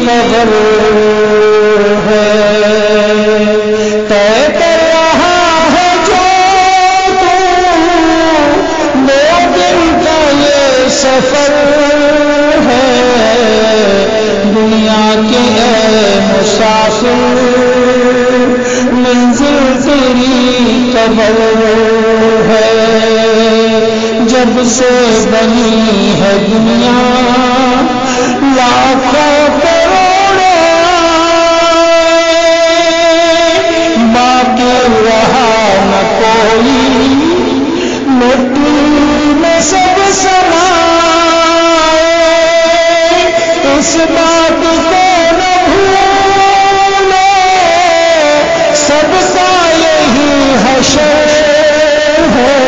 قبر ہے، طے کر رہا ہے جو تو دو دن کا یہ سفر ہے، دنیا کے اے مسافر منزل تیری قبر ہے، جب سے بنی ہے دنیا لاکھوں کروڑوں باقی رہا نہ کوئی، مٹی میں سب سمائے، اس بات کو نہ بھولو سب کا یہی حشر ہے،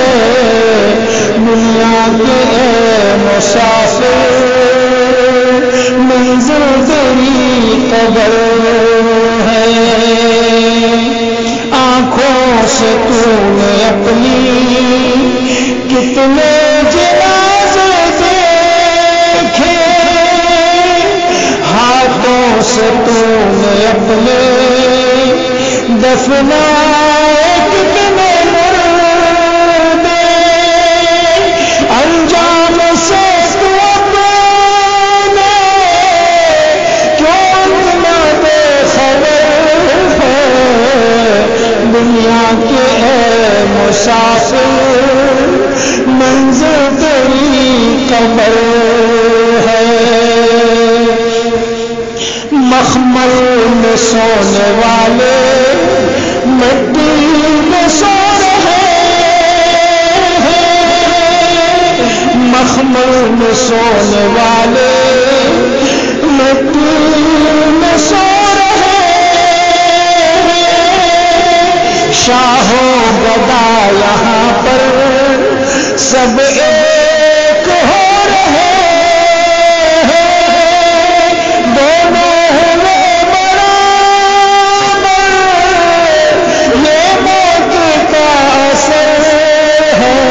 دنیا کے اے مسافر منزل تیری قبر ہے، آنکھوں سے تو نے اپنی کتنے جنازے دیکھے، ہاتھوں سے تو نے اپنے دفنائے کتنے مردے، انجام سے تو اپنے کیوں نہ بے خبر ہے، دنیا کے اے مسافر منزل تیری قبر ہے، مخمل میں سونے والے مٹی میں سو رہے ہیں، مخمل میں سونے والے مٹی میں سو رہے ہیں، شاہ و گدا یہاں پر سب ایک ہو رہے ہیں، دونوں ہوئے برابر، یہ موت کا اثر ہے،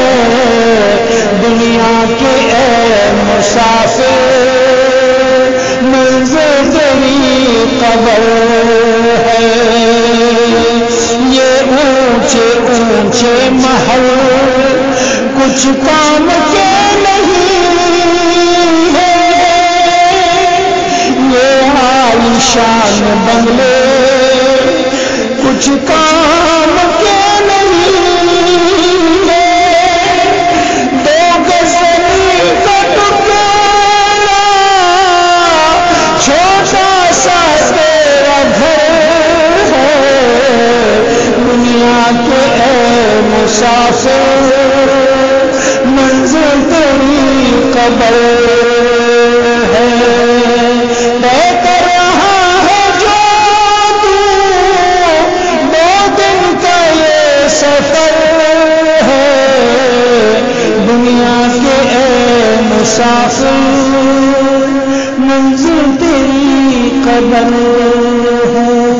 دنیا کے اے مسافر منزل تیری قبر ہے، یہ اونچے اونچے محل کچھ کام کے نہیں ہے، یہ عالیشان بنگلے کچھ کام کے نہیں ہے، دو گز زمین کا ٹکڑا چھوٹا سا تیرا گھر ہے، دنیا کے اے مسافر منزل تیری قبر ہے، طے کر رہا ہے جو تو دو دن کا یہ سفر ہے، دنیا کے اے مسافر منزل تیری قبر ہے۔